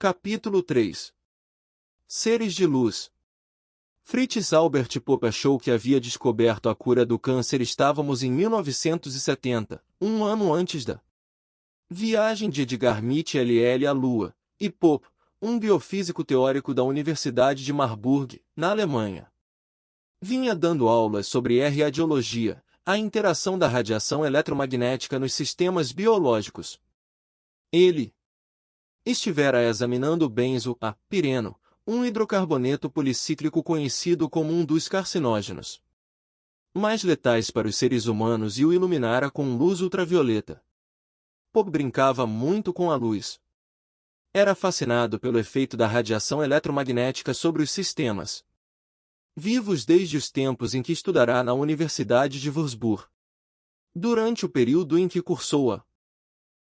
Capítulo 3. Seres de luz. Fritz Albert Pope achou que havia descoberto a cura do câncer. Estávamos em 1970, um ano antes da viagem de Edgar Mitchell à Lua, e Pope, um biofísico teórico da Universidade de Marburg, na Alemanha, vinha dando aulas sobre radiologia, a interação da radiação eletromagnética nos sistemas biológicos. Ele estivera examinando o benzo-a-pireno, um hidrocarboneto policíclico conhecido como um dos carcinógenos mais letais para os seres humanos, e o iluminara com luz ultravioleta. Pope brincava muito com a luz. Era fascinado pelo efeito da radiação eletromagnética sobre os sistemas vivos desde os tempos em que estudará na Universidade de Würzburg. Durante o período em que cursou a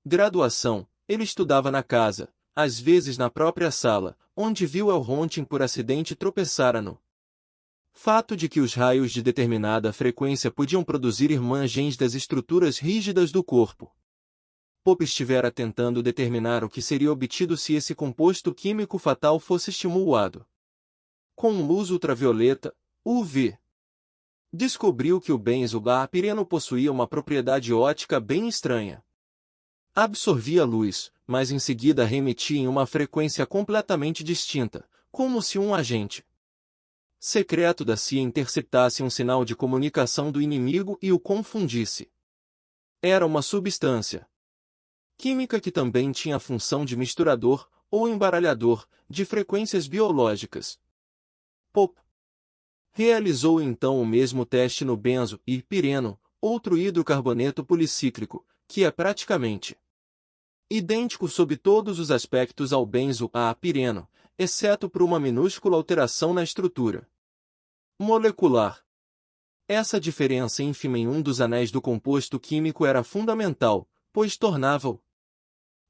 graduação, ele estudava na casa, às vezes na própria sala, onde viu El Röntgen por acidente tropeçara no fato de que os raios de determinada frequência podiam produzir imagens das estruturas rígidas do corpo. Pope estivera tentando determinar o que seria obtido se esse composto químico fatal fosse estimulado com luz ultravioleta, UV. Descobriu que o benzo-a-pireno possuía uma propriedade óptica bem estranha. Absorvia luz, mas em seguida remetia em uma frequência completamente distinta, como se um agente secreto da CIA interceptasse um sinal de comunicação do inimigo e o confundisse. Era uma substância química que também tinha a função de misturador, ou embaralhador, de frequências biológicas. Pope realizou então o mesmo teste no benzo-a-pireno, outro hidrocarboneto policíclico, que é praticamente idêntico sob todos os aspectos ao benzo-a-pireno, exceto por uma minúscula alteração na estrutura molecular. Essa diferença ínfima em um dos anéis do composto químico era fundamental, pois tornava-o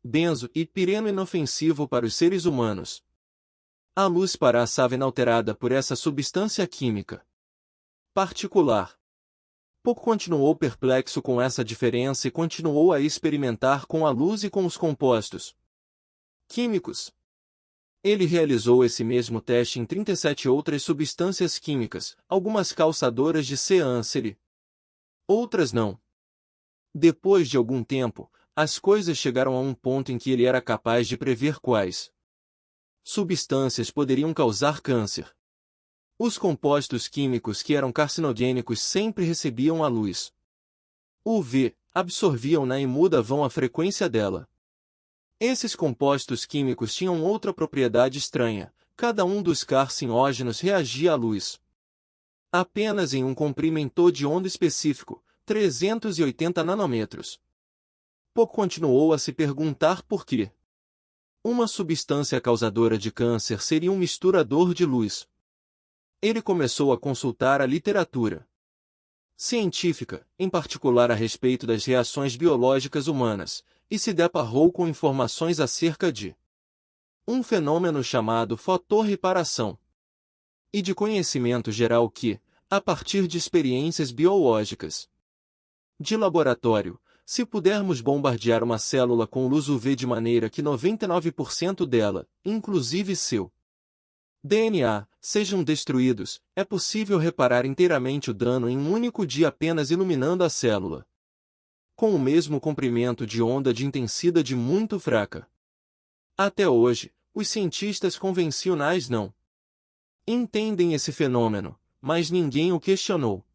benzo-a-pireno inofensivo para os seres humanos. A luz passava inalterada por essa substância química particular. Pope continuou perplexo com essa diferença e continuou a experimentar com a luz e com os compostos químicos. Ele realizou esse mesmo teste em 37 outras substâncias químicas, algumas causadoras de câncer, outras não. Depois de algum tempo, as coisas chegaram a um ponto em que ele era capaz de prever quais substâncias poderiam causar câncer. Os compostos químicos que eram carcinogênicos sempre recebiam a luz UV, absorviam-na e mudavam a frequência dela. Esses compostos químicos tinham outra propriedade estranha: cada um dos carcinógenos reagia à luz apenas em um comprimento de onda específico, 380 nanômetros. Pope continuou a se perguntar por que uma substância causadora de câncer seria um misturador de luz. Ele começou a consultar a literatura científica, em particular a respeito das reações biológicas humanas, e se deparou com informações acerca de um fenômeno chamado fotorreparação, e de conhecimento geral que, a partir de experiências biológicas de laboratório, se pudermos bombardear uma célula com luz UV de maneira que 99% dela, inclusive seu DNA, sejam destruídos, é possível reparar inteiramente o dano em um único dia apenas iluminando a célula com o mesmo comprimento de onda de intensidade muito fraca. Até hoje, os cientistas convencionais não entendem esse fenômeno, mas ninguém o questionou.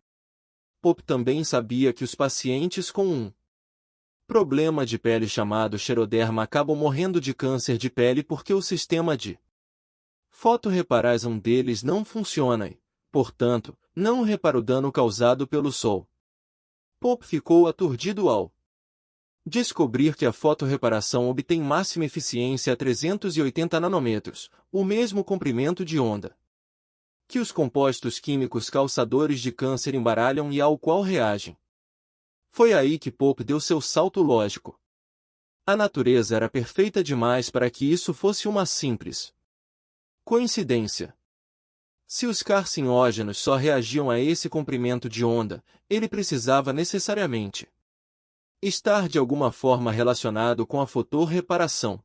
Pope também sabia que os pacientes com um problema de pele chamado xeroderma acabam morrendo de câncer de pele porque o sistema de fotorreparação deles não funciona e, portanto, não repara o dano causado pelo sol. Pope ficou aturdido ao descobrir que a fotorreparação obtém máxima eficiência a 380 nanômetros, o mesmo comprimento de onda que os compostos químicos causadores de câncer embaralham e ao qual reagem. Foi aí que Pope deu seu salto lógico. A natureza era perfeita demais para que isso fosse uma simples coincidência. Se os carcinógenos só reagiam a esse comprimento de onda, ele precisava necessariamente estar de alguma forma relacionado com a fotorreparação.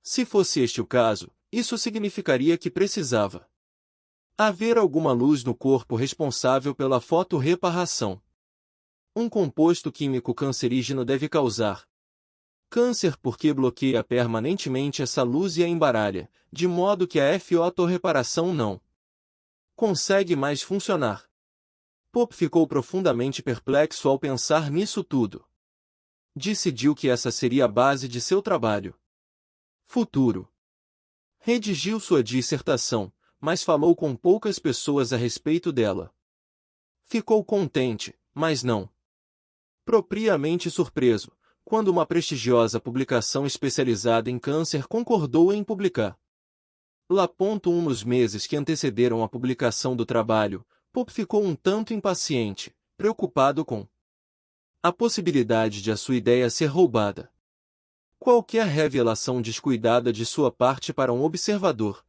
Se fosse este o caso, isso significaria que precisava haver alguma luz no corpo responsável pela fotorreparação. Um composto químico cancerígeno deve causar câncer porque bloqueia permanentemente essa luz e a embaralha, de modo que a fotorreparação não consegue mais funcionar. Pope ficou profundamente perplexo ao pensar nisso tudo. Decidiu que essa seria a base de seu trabalho futuro. Redigiu sua dissertação, mas falou com poucas pessoas a respeito dela. Ficou contente, mas não propriamente surpreso, quando uma prestigiosa publicação especializada em câncer concordou em publicar. Lá. Nos meses que antecederam a publicação do trabalho, Pope ficou um tanto impaciente, preocupado com a possibilidade de a sua ideia ser roubada. Qualquer revelação descuidada de sua parte para um observador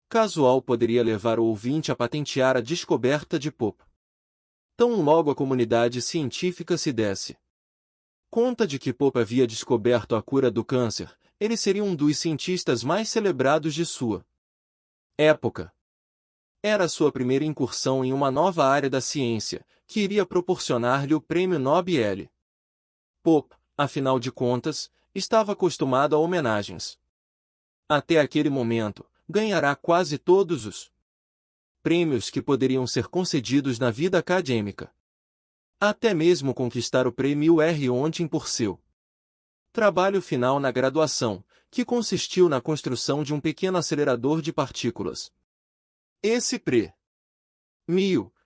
casual poderia levar o ouvinte a patentear a descoberta de Pope. Tão logo a comunidade científica se desse conta de que Pope havia descoberto a cura do câncer, ele seria um dos cientistas mais celebrados de sua época. Era sua primeira incursão em uma nova área da ciência, que iria proporcionar-lhe o Prêmio Nobel. Pope, afinal de contas, estava acostumado a homenagens. Até aquele momento, ganhará quase todos os prêmios que poderiam ser concedidos na vida acadêmica. Até mesmo conquistar o Prêmio R. ontem por seu trabalho final na graduação, que consistiu na construção de um pequeno acelerador de partículas. Esse prêmio,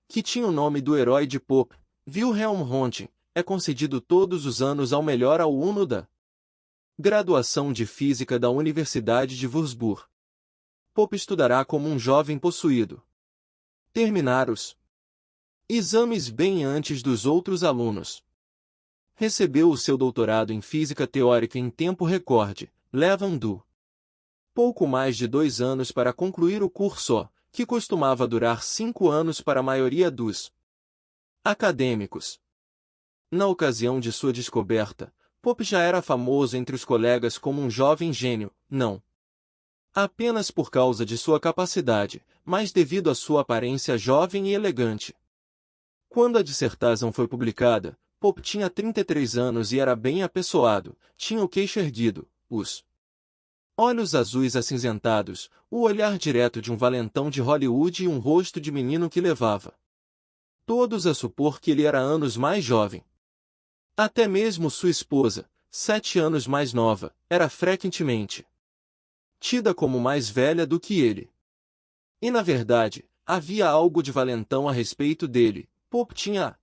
que tinha o nome do herói de Pope, Wilhelm Röntgen, é concedido todos os anos ao melhor aluno da graduação de Física da Universidade de Würzburg. Pope estudará como um jovem possuído. Terminar os exames bem antes dos outros alunos. Recebeu o seu doutorado em Física Teórica em tempo recorde, levando pouco mais de 2 anos para concluir o curso, que costumava durar 5 anos para a maioria dos acadêmicos. Na ocasião de sua descoberta, Pope já era famoso entre os colegas como um jovem gênio, não apenas por causa de sua capacidade, mas devido à sua aparência jovem e elegante. Quando a dissertação foi publicada, Pope tinha 33 anos e era bem apessoado, tinha o queixo erguido, os olhos azuis acinzentados, o olhar direto de um valentão de Hollywood e um rosto de menino que levava todos a supor que ele era anos mais jovem. Até mesmo sua esposa, 7 anos mais nova, era frequentemente tida como mais velha do que ele. E na verdade, havia algo de valentão a respeito dele. Pope tinha a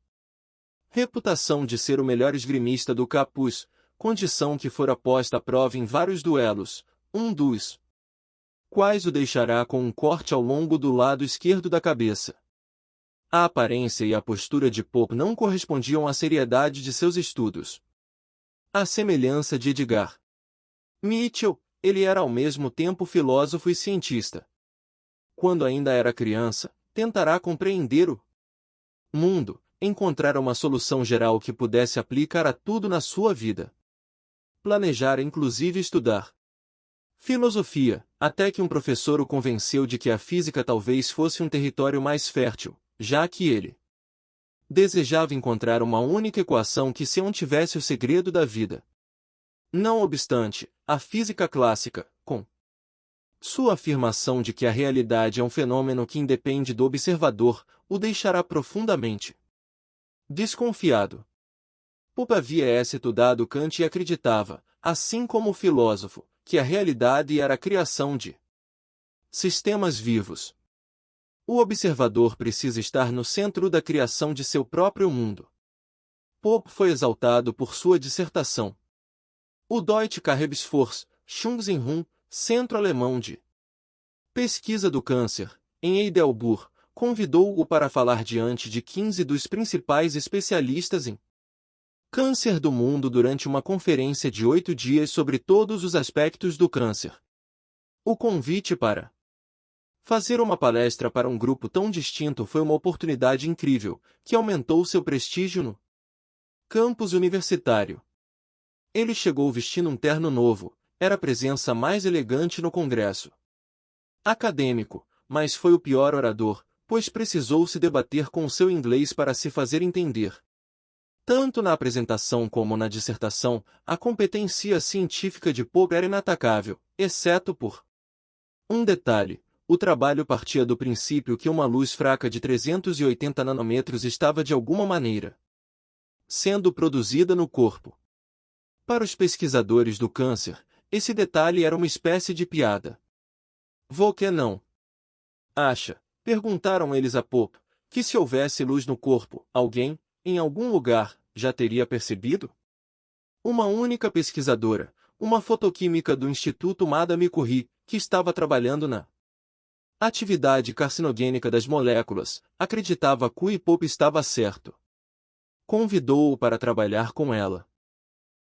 reputação de ser o melhor esgrimista do capuz, condição que fora posta à prova em vários duelos, um dos quais o deixará com um corte ao longo do lado esquerdo da cabeça. A aparência e a postura de Pope não correspondiam à seriedade de seus estudos. À semelhança de Edgar Mitchell, ele era ao mesmo tempo filósofo e cientista. Quando ainda era criança, tentará compreender o mundo, encontrar uma solução geral que pudesse aplicar a tudo na sua vida. Planejara inclusive estudar filosofia, até que um professor o convenceu de que a física talvez fosse um território mais fértil, já que ele desejava encontrar uma única equação que se tivesse o segredo da vida. Não obstante, a física clássica, com sua afirmação de que a realidade é um fenômeno que independe do observador, o deixará profundamente desconfiado. Pope havia estudado Kant e acreditava, assim como o filósofo, que a realidade era a criação de sistemas vivos. O observador precisa estar no centro da criação de seu próprio mundo. Pope foi exaltado por sua dissertação. O Deutsche Krebsforschungsinstitut, Centro Alemão de Pesquisa do Câncer, em Heidelberg, convidou-o para falar diante de 15 dos principais especialistas em câncer do mundo durante uma conferência de 8 dias sobre todos os aspectos do câncer. O convite para fazer uma palestra para um grupo tão distinto foi uma oportunidade incrível, que aumentou seu prestígio no campus universitário. Ele chegou vestindo um terno novo, era a presença mais elegante no Congresso. Acadêmico, mas foi o pior orador, pois precisou se debater com seu inglês para se fazer entender. Tanto na apresentação como na dissertação, a competência científica de Pope era inatacável, exceto por um detalhe: o trabalho partia do princípio que uma luz fraca de 380 nanômetros estava de alguma maneira sendo produzida no corpo. Para os pesquisadores do câncer, esse detalhe era uma espécie de piada. "Você não acha", perguntaram eles a Pope, "que se houvesse luz no corpo, alguém, em algum lugar, já teria percebido?" Uma única pesquisadora, uma fotoquímica do Instituto Madame Curie, que estava trabalhando na atividade carcinogênica das moléculas, acreditava que Pope estava certo. Convidou-o para trabalhar com ela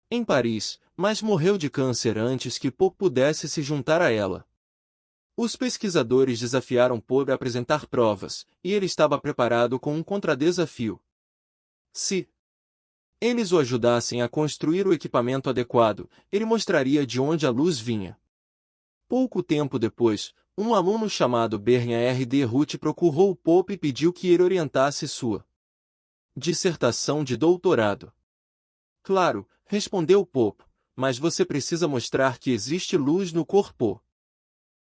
em Paris, mas morreu de câncer antes que Pope pudesse se juntar a ela. Os pesquisadores desafiaram Pope a apresentar provas, e ele estava preparado com um contradesafio. Se eles o ajudassem a construir o equipamento adequado, ele mostraria de onde a luz vinha. Pouco tempo depois, um aluno chamado Bernard R. de Ruth procurou Pope e pediu que ele orientasse sua dissertação de doutorado. "Claro", respondeu Pope, "mas você precisa mostrar que existe luz no corpo."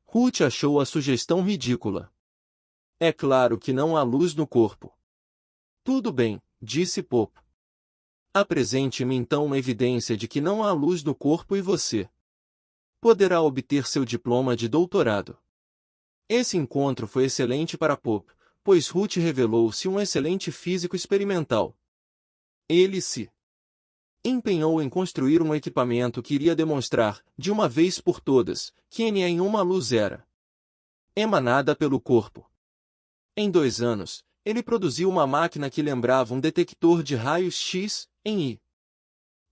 Ruth achou a sugestão ridícula. "É claro que não há luz no corpo." "Tudo bem", disse Pope. "Apresente-me então uma evidência de que não há luz no corpo e você poderá obter seu diploma de doutorado." Esse encontro foi excelente para Pope, pois Ruth revelou-se um excelente físico experimental. Ele se empenhou em construir um equipamento que iria demonstrar, de uma vez por todas, que nenhuma luz era emanada pelo corpo. Em 2 anos, ele produziu uma máquina que lembrava um detector de raios-x, em I.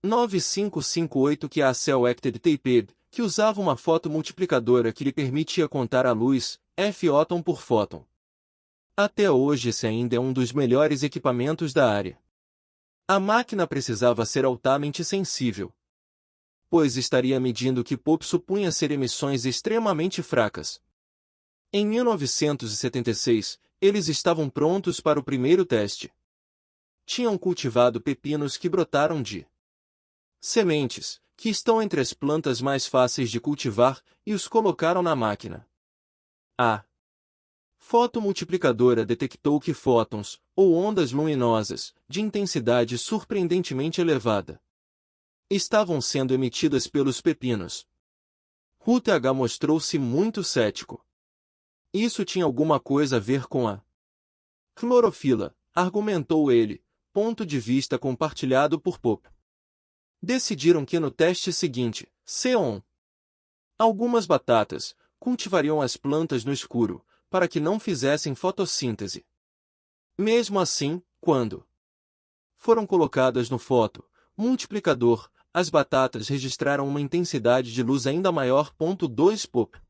9558 que a Selected Taped, que usava uma fotomultiplicadora que lhe permitia contar a luz, fóton por fóton. Até hoje esse ainda é um dos melhores equipamentos da área. A máquina precisava ser altamente sensível, pois estaria medindo que Pope supunha ser emissões extremamente fracas. Em 1976, eles estavam prontos para o primeiro teste. Tinham cultivado pepinos que brotaram de sementes, que estão entre as plantas mais fáceis de cultivar, e os colocaram na máquina. A fotomultiplicadora detectou que fótons, ou ondas luminosas, de intensidade surpreendentemente elevada, estavam sendo emitidas pelos pepinos. Ruth H. mostrou-se muito cético. Isso tinha alguma coisa a ver com a clorofila, argumentou ele, ponto de vista compartilhado por Pope. Decidiram que no teste seguinte, C1, algumas batatas, cultivariam as plantas no escuro, para que não fizessem fotossíntese. Mesmo assim, quando foram colocadas no multiplicador, as batatas registraram uma intensidade de luz ainda maior. 2 Pope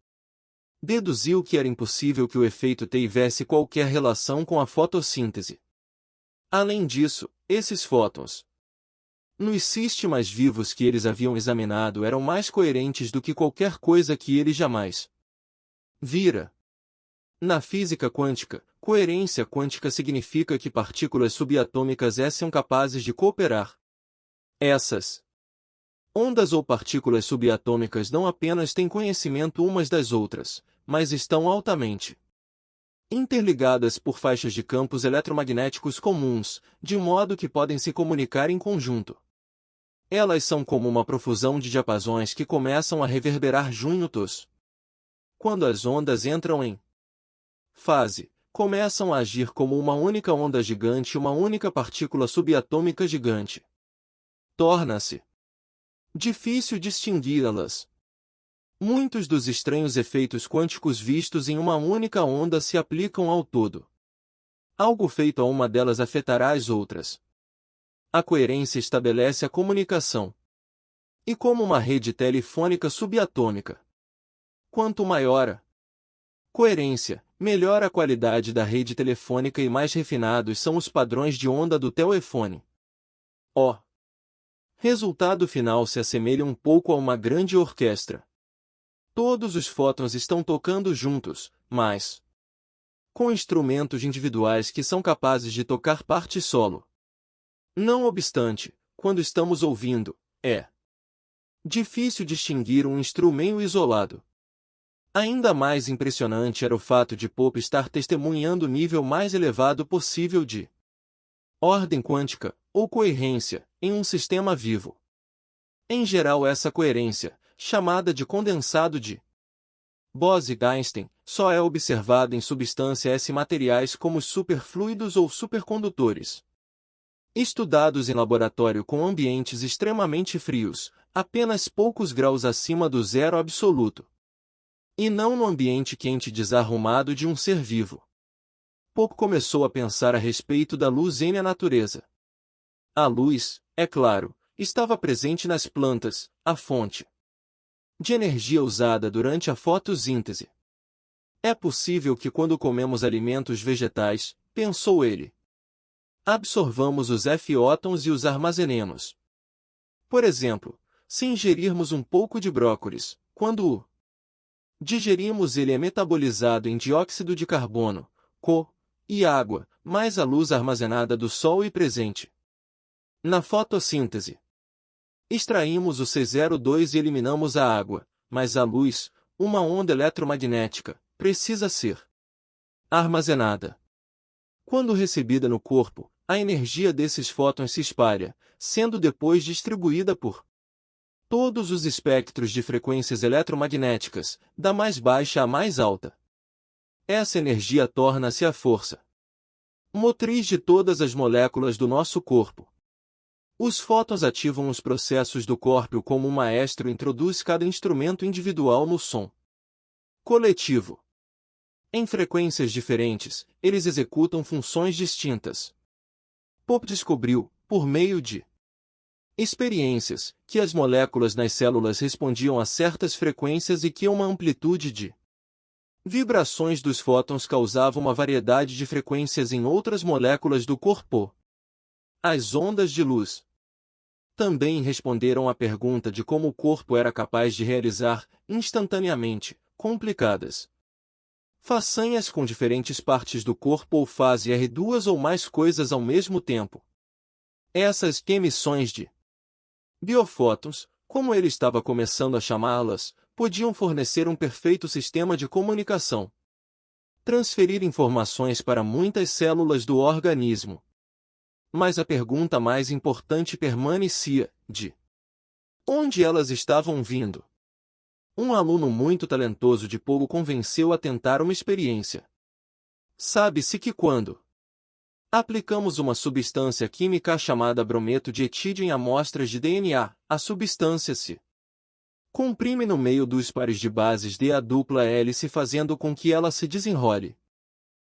deduziu que era impossível que o efeito tivesse qualquer relação com a fotossíntese. Além disso, esses fótons nos sistemas vivos que eles haviam examinado eram mais coerentes do que qualquer coisa que ele jamais vira. Na física quântica, coerência quântica significa que partículas subatômicas são capazes de cooperar. Essas ondas ou partículas subatômicas não apenas têm conhecimento umas das outras, mas estão altamente interligadas por faixas de campos eletromagnéticos comuns, de modo que podem se comunicar em conjunto. Elas são como uma profusão de diapasões que começam a reverberar juntos. Quando as ondas entram em fase, começam a agir como uma única onda gigante e uma única partícula subatômica gigante. Torna-se difícil distingui-las. Muitos dos estranhos efeitos quânticos vistos em uma única onda se aplicam ao todo. Algo feito a uma delas afetará as outras. A coerência estabelece a comunicação. E como uma rede telefônica subatômica, quanto maior a coerência, melhor a qualidade da rede telefônica e mais refinados são os padrões de onda do telefone. O Resultado final se assemelha um pouco a uma grande orquestra. Todos os fótons estão tocando juntos, mas com instrumentos individuais que são capazes de tocar parte solo. Não obstante, quando estamos ouvindo, é difícil distinguir um instrumento isolado. Ainda mais impressionante era o fato de Pope estar testemunhando o nível mais elevado possível de ordem quântica, ou coerência, em um sistema vivo. Em geral, essa coerência, chamada de condensado de Bose-Einstein, só é observada em substâncias S-materiais como os superfluidos ou supercondutores. Estudados em laboratório com ambientes extremamente frios, apenas poucos graus acima do zero absoluto. E não no ambiente quente desarrumado de um ser vivo. Pope começou a pensar a respeito da luz na natureza. A luz, é claro, estava presente nas plantas, a fonte de energia usada durante a fotossíntese. É possível que quando comemos alimentos vegetais, pensou ele, absorvamos os fótons e os armazenemos. Por exemplo, se ingerirmos um pouco de brócolis, quando o digerimos ele é metabolizado em dióxido de carbono, CO, e água, mais a luz armazenada do Sol e presente na fotossíntese. Extraímos o C02 e eliminamos a água, mas a luz, uma onda eletromagnética, precisa ser armazenada. Quando recebida no corpo, a energia desses fótons se espalha, sendo depois distribuída por todos os espectros de frequências eletromagnéticas, da mais baixa à mais alta. Essa energia torna-se a força motriz de todas as moléculas do nosso corpo. Os fótons ativam os processos do corpo como um maestro introduz cada instrumento individual no som coletivo. Em frequências diferentes, eles executam funções distintas. Pope descobriu, por meio de experiências, que as moléculas nas células respondiam a certas frequências e que uma amplitude de vibrações dos fótons causava uma variedade de frequências em outras moléculas do corpo. As ondas de luz também responderam à pergunta de como o corpo era capaz de realizar, instantaneamente, complicadas façanhas com diferentes partes do corpo ou fazer duas ou mais coisas ao mesmo tempo. Essas emissões de biofótons, como ele estava começando a chamá-las, podiam fornecer um perfeito sistema de comunicação. Transferir informações para muitas células do organismo. Mas a pergunta mais importante permanecia, de onde elas estavam vindo? Um aluno muito talentoso de Pogo convenceu a tentar uma experiência. Sabe-se que quando aplicamos uma substância química chamada brometo de etídio em amostras de DNA, a substância se comprime no meio dos pares de bases de a dupla hélice fazendo com que ela se desenrole.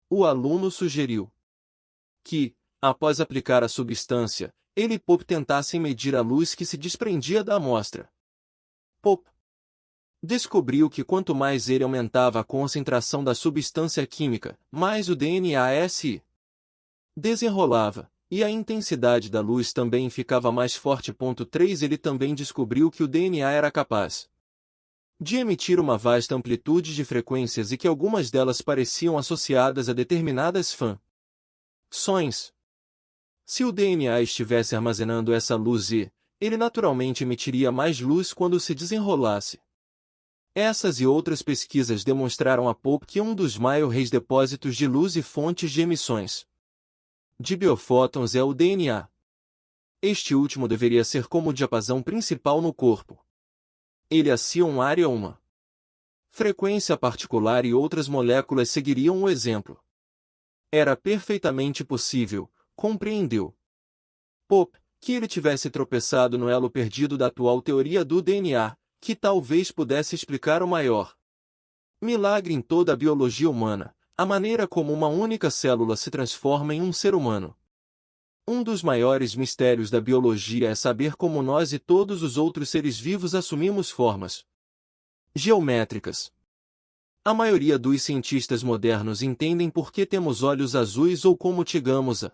O aluno sugeriu que, após aplicar a substância, ele e Pope tentassem medir a luz que se desprendia da amostra. Pope descobriu que quanto mais ele aumentava a concentração da substância química, mais o DNA se desenrolava, e a intensidade da luz também ficava mais forte. 3 Ele também descobriu que o DNA era capaz de emitir uma vasta amplitude de frequências e que algumas delas pareciam associadas a determinadas funções. Se o DNA estivesse armazenando essa luz ele naturalmente emitiria mais luz quando se desenrolasse. Essas e outras pesquisas demonstraram a Pope que um dos maiores depósitos de luz e fontes de emissões de biofótons é o DNA. Este último deveria ser como o diapasão principal no corpo. Ele assia um área uma frequência particular e outras moléculas seguiriam o exemplo. Era perfeitamente possível, compreendeu Pope, que ele tivesse tropeçado no elo perdido da atual teoria do DNA, que talvez pudesse explicar o maior milagre em toda a biologia humana, a maneira como uma única célula se transforma em um ser humano. Um dos maiores mistérios da biologia é saber como nós e todos os outros seres vivos assumimos formas geométricas. A maioria dos cientistas modernos entendem por que temos olhos azuis ou como chegamos a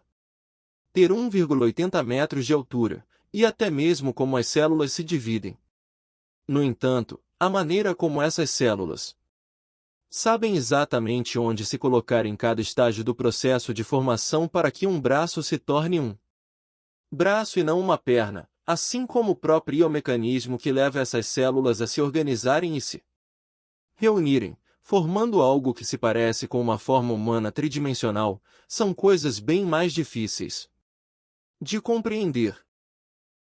ter 1,80 metros de altura, e até mesmo como as células se dividem. No entanto, a maneira como essas células sabem exatamente onde se colocar em cada estágio do processo de formação para que um braço se torne um braço e não uma perna, assim como o próprio mecanismo que leva essas células a se organizarem e se reunirem, formando algo que se parece com uma forma humana tridimensional, são coisas bem mais difíceis de compreender.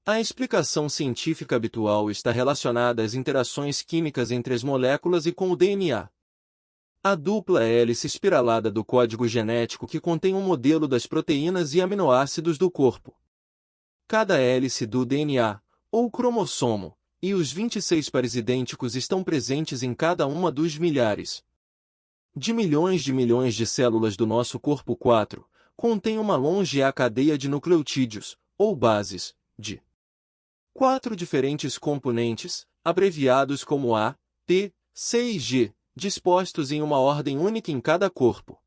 A explicação científica habitual está relacionada às interações químicas entre as moléculas e com o DNA. A dupla hélice espiralada do código genético que contém um modelo das proteínas e aminoácidos do corpo. Cada hélice do DNA, ou cromossomo, e os 26 pares idênticos estão presentes em cada uma dos milhares de milhões de células do nosso corpo. 4. Contém uma longea cadeia de nucleotídeos, ou bases, de 4 diferentes componentes, abreviados como A, T, C e G, dispostos em uma ordem única em cada corpo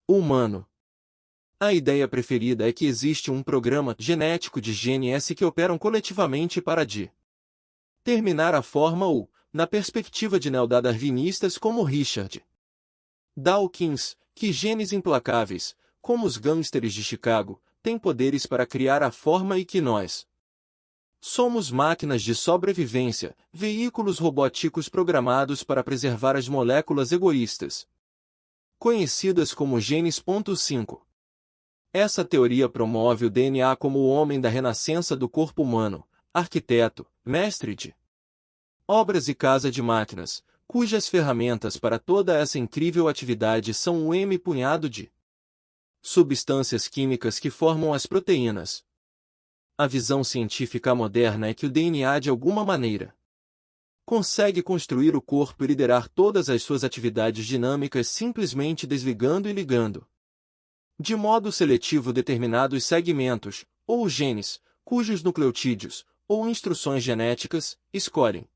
humano. A ideia preferida é que existe um programa genético de genes que operam coletivamente para determinar a forma ou, na perspectiva de neodarwinistas como Richard Dawkins, que genes implacáveis, como os gangsters de Chicago, têm poderes para criar a forma e que nós somos máquinas de sobrevivência, veículos robóticos programados para preservar as moléculas egoístas, conhecidas como genes. 5. Essa teoria promove o DNA como o homem da renascença do corpo humano, arquiteto, mestre de obras e casa de máquinas, cujas ferramentas para toda essa incrível atividade são o punhado de substâncias químicas que formam as proteínas. A visão científica moderna é que o DNA de alguma maneira consegue construir o corpo e liderar todas as suas atividades dinâmicas simplesmente desligando e ligando de modo seletivo determinados segmentos, ou genes, cujos nucleotídeos, ou instruções genéticas, escolhem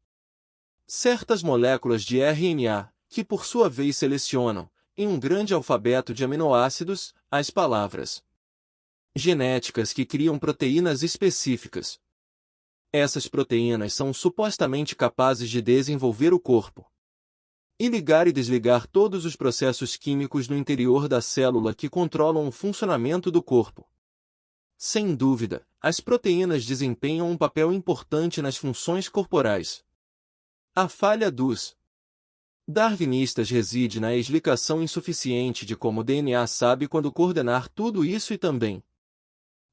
certas moléculas de RNA, que por sua vez selecionam, em um grande alfabeto de aminoácidos, as palavras genéticas que criam proteínas específicas. Essas proteínas são supostamente capazes de desenvolver o corpo e ligar e desligar todos os processos químicos no interior da célula que controlam o funcionamento do corpo. Sem dúvida, as proteínas desempenham um papel importante nas funções corporais. A falha dos darwinistas reside na explicação insuficiente de como o DNA sabe quando coordenar tudo isso e também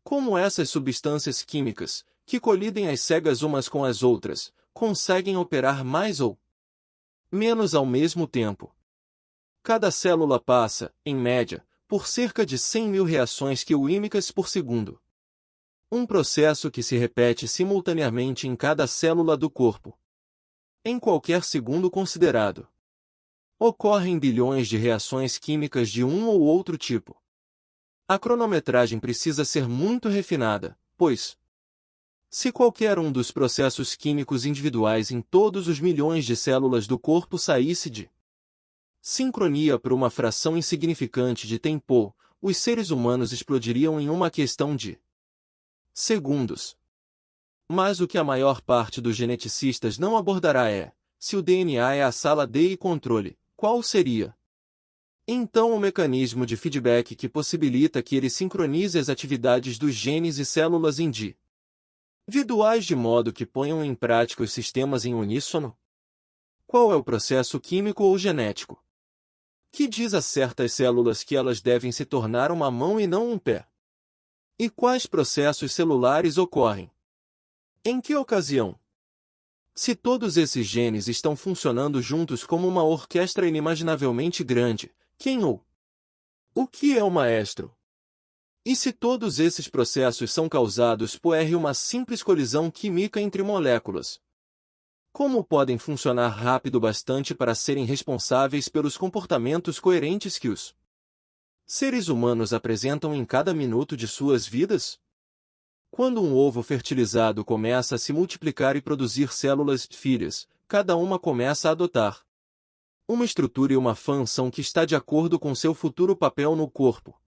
como essas substâncias químicas, que colidem às cegas umas com as outras, conseguem operar mais ou menos ao mesmo tempo. Cada célula passa, em média, por cerca de 100.000 reações químicas por segundo. Um processo que se repete simultaneamente em cada célula do corpo. Em qualquer segundo considerado, ocorrem bilhões de reações químicas de um ou outro tipo. A cronometragem precisa ser muito refinada, pois, se qualquer um dos processos químicos individuais em todos os milhões de células do corpo saísse de sincronia por uma fração insignificante de tempo, os seres humanos explodiriam em uma questão de segundos. Mas o que a maior parte dos geneticistas não abordará é, se o DNA é a sala de controle, qual seria então o mecanismo de feedback que possibilita que ele sincronize as atividades dos genes e células individuais de modo que ponham em prática os sistemas em uníssono? Qual é o processo químico ou genético que diz a certas células que elas devem se tornar uma mão e não um pé? E quais processos celulares ocorrem? Em que ocasião? Se todos esses genes estão funcionando juntos como uma orquestra inimaginavelmente grande, quem ou o que é o maestro? E se todos esses processos são causados por uma simples colisão química entre moléculas? Como podem funcionar rápido bastante para serem responsáveis pelos comportamentos coerentes que os seres humanos apresentam em cada minuto de suas vidas? Quando um ovo fertilizado começa a se multiplicar e produzir células filhas, cada uma começa a adotar uma estrutura e uma função que está de acordo com seu futuro papel no corpo.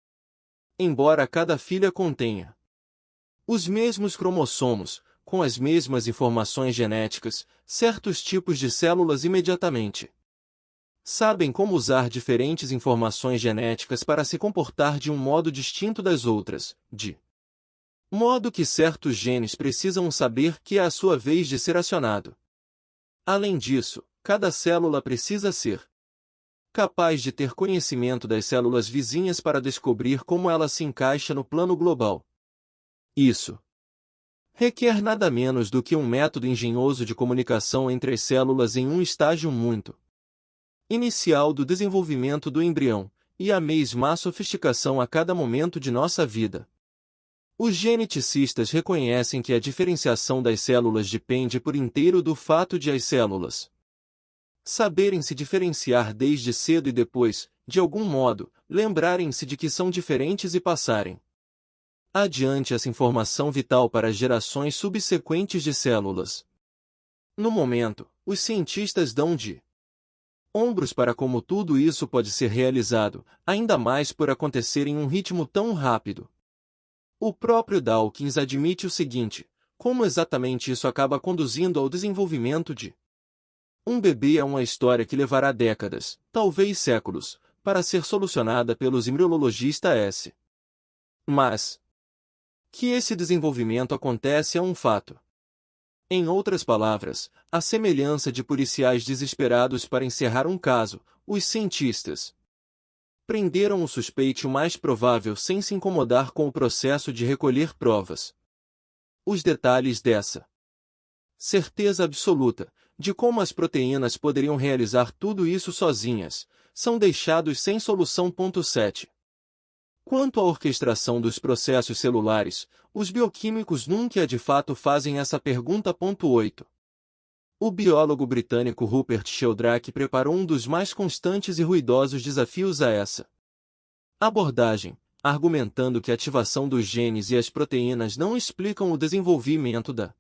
Embora cada filha contenha Os mesmos cromossomos, com as mesmas informações genéticas, certos tipos de células imediatamente sabem como usar diferentes informações genéticas para se comportar de um modo distinto das outras, de modo que certos genes precisam saber que é a sua vez de ser acionado. Além disso, cada célula precisa ser capaz de ter conhecimento das células vizinhas para descobrir como ela se encaixa no plano global. Isso requer nada menos do que um método engenhoso de comunicação entre as células em um estágio muito inicial do desenvolvimento do embrião, e a mesma sofisticação a cada momento de nossa vida. Os geneticistas reconhecem que a diferenciação das células depende por inteiro do fato de as células saberem se diferenciar desde cedo e depois, de algum modo, lembrarem-se de que são diferentes e passarem adiante essa informação vital para as gerações subsequentes de células. No momento, os cientistas dão de ombros para como tudo isso pode ser realizado, ainda mais por acontecer em um ritmo tão rápido. O próprio Dawkins admite o seguinte: como exatamente isso acaba conduzindo ao desenvolvimento de um bebê é uma história que levará décadas, talvez séculos, para ser solucionada pelos embriologistas. Mas que esse desenvolvimento acontece é um fato. Em outras palavras, à semelhança de policiais desesperados para encerrar um caso, os cientistas prenderam o suspeito mais provável sem se incomodar com o processo de recolher provas. Os detalhes dessa certeza absoluta, de como as proteínas poderiam realizar tudo isso sozinhas, são deixados sem solução. 7. Quanto à orquestração dos processos celulares, os bioquímicos nunca de fato fazem essa pergunta. 8. O biólogo britânico Rupert Sheldrake preparou um dos mais constantes e ruidosos desafios a essa abordagem, argumentando que a ativação dos genes e as proteínas não explicam o desenvolvimento da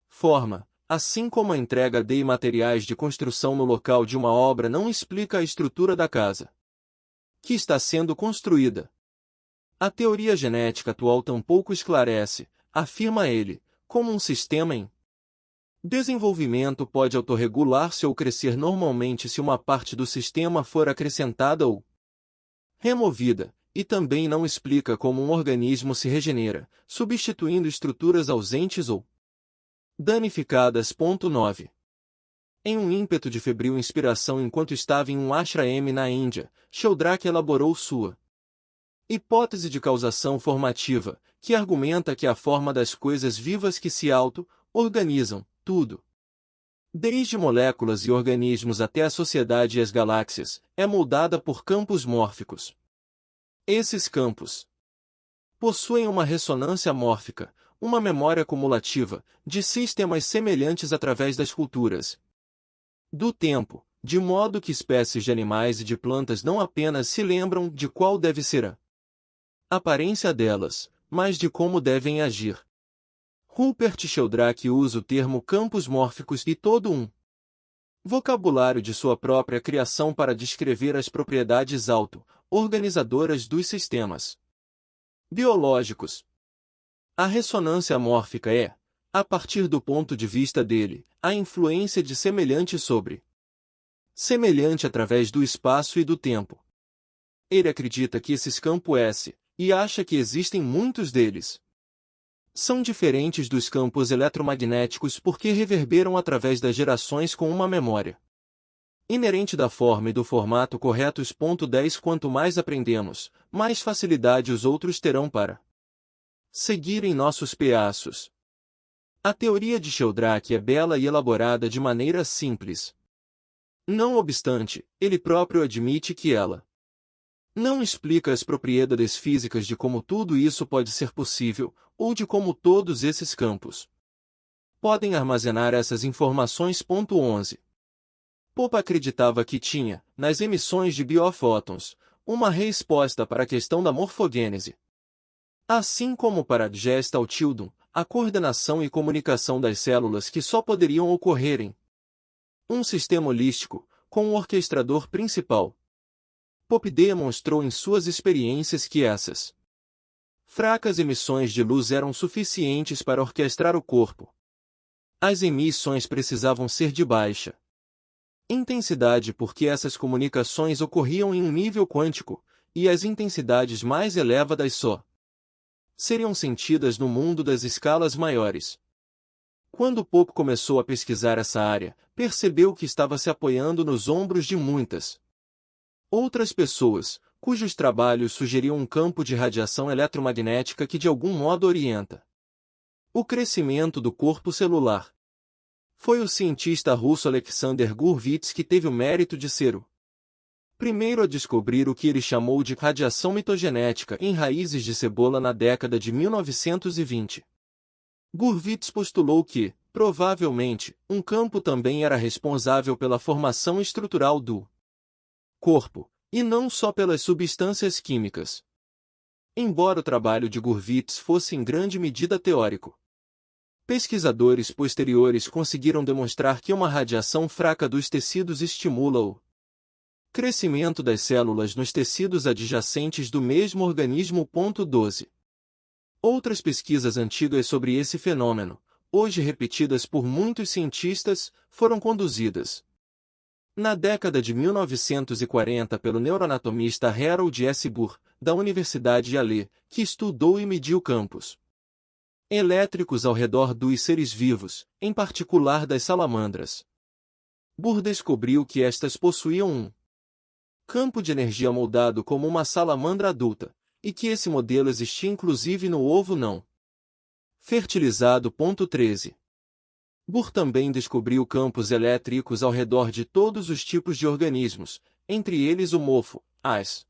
forma, assim como a entrega de materiais de construção no local de uma obra não explica a estrutura da casa que está sendo construída. A teoria genética atual tampouco esclarece, afirma ele, como um sistema em desenvolvimento pode autorregular-se ou crescer normalmente se uma parte do sistema for acrescentada ou removida, e também não explica como um organismo se regenera, substituindo estruturas ausentes ou danificadas. 9. Em um ímpeto de febril inspiração enquanto estava em um ashram na Índia, Sheldrake elaborou sua hipótese de causação formativa, que argumenta que a forma das coisas vivas que se auto-organizam, tudo, desde moléculas e organismos até a sociedade e as galáxias, é moldada por campos mórficos. Esses campos possuem uma ressonância mórfica, uma memória cumulativa, de sistemas semelhantes através das culturas do tempo, de modo que espécies de animais e de plantas não apenas se lembram de qual deve ser a aparência delas, mas de como devem agir. Rupert Sheldrake usa o termo campos mórficos e todo um vocabulário de sua própria criação para descrever as propriedades auto-organizadoras dos sistemas biológicos. A ressonância mórfica é, a partir do ponto de vista dele, a influência de semelhante sobre semelhante através do espaço e do tempo. Ele acredita que esses campos e acha que existem muitos deles. São diferentes dos campos eletromagnéticos porque reverberam através das gerações com uma memória inerente da forma e do formato corretos. 10 Quanto mais aprendemos, mais facilidade os outros terão para seguir em nossos pedaços. A teoria de Sheldrake é bela e elaborada de maneira simples. Não obstante, ele próprio admite que ela não explica as propriedades físicas de como tudo isso pode ser possível, ou de como todos esses campos podem armazenar essas informações. 11. Pope acreditava que tinha, nas emissões de biofótons, uma resposta para a questão da morfogênese. Assim como para a Gestalt-Bildung, a coordenação e comunicação das células que só poderiam ocorrer em um sistema holístico, com um orquestrador principal. Pope demonstrou em suas experiências que essas Fracas emissões de luz eram suficientes para orquestrar o corpo. As emissões precisavam ser de baixa intensidade porque essas comunicações ocorriam em um nível quântico, e as intensidades mais elevadas só seriam sentidas no mundo das escalas maiores. Quando Pope começou a pesquisar essa área, percebeu que estava se apoiando nos ombros de muitas outras pessoas, cujos trabalhos sugeriam um campo de radiação eletromagnética que de algum modo orienta o crescimento do corpo celular. Foi o cientista russo Alexander Gurvits que teve o mérito de ser o primeiro a descobrir o que ele chamou de radiação mitogenética em raízes de cebola na década de 1920. Gurvits postulou que, provavelmente, um campo também era responsável pela formação estrutural do corpo, e não só pelas substâncias químicas. Embora o trabalho de Gurvits fosse em grande medida teórico, pesquisadores posteriores conseguiram demonstrar que uma radiação fraca dos tecidos estimula o crescimento das células nos tecidos adjacentes do mesmo organismo. 12. Outras pesquisas antigas sobre esse fenômeno, hoje repetidas por muitos cientistas, foram conduzidas na década de 1940 pelo neuroanatomista Harold S. Burr, da Universidade Yale, que estudou e mediu campos elétricos ao redor dos seres vivos, em particular das salamandras. Burr descobriu que estas possuíam um campo de energia moldado como uma salamandra adulta, e que esse modelo existia inclusive no ovo não fertilizado. 13. Burr também descobriu campos elétricos ao redor de todos os tipos de organismos, entre eles o mofo, as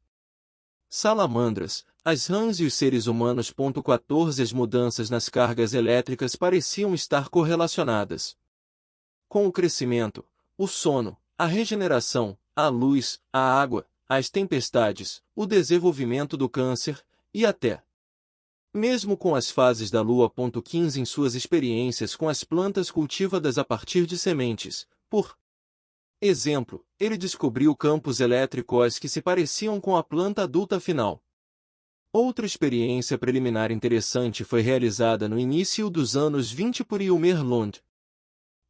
salamandras, as rãs e os seres humanos. 14. As mudanças nas cargas elétricas pareciam estar correlacionadas com o crescimento, o sono, a regeneração, a luz, a água, as tempestades, o desenvolvimento do câncer, e até mesmo com as fases da Lua. 15. Em suas experiências com as plantas cultivadas a partir de sementes, por exemplo, ele descobriu campos elétricos que se pareciam com a planta adulta final. Outra experiência preliminar interessante foi realizada no início dos anos 20 por Elmer Lund,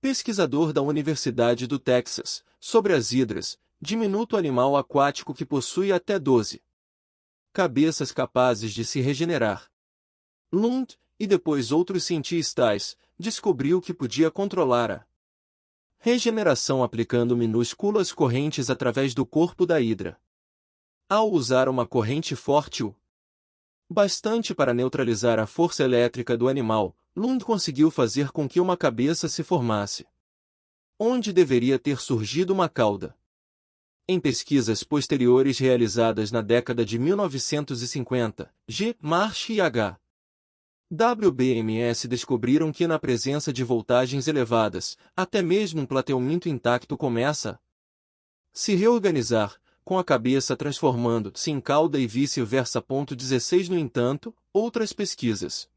pesquisador da Universidade do Texas, sobre as hidras, diminuto animal aquático que possui até 12 cabeças capazes de se regenerar. Lund, e depois outros cientistas, descobriu que podia controlar a regeneração aplicando minúsculas correntes através do corpo da hidra. Ao usar uma corrente forte o bastante para neutralizar a força elétrica do animal, Lund conseguiu fazer com que uma cabeça se formasse onde deveria ter surgido uma cauda. Em pesquisas posteriores realizadas na década de 1950, G. Marsh e H. WBMS descobriram que na presença de voltagens elevadas, até mesmo um plateuminto intacto começa a se reorganizar, com a cabeça transformando-se em cauda e vice-versa. 16. No entanto, outras pesquisas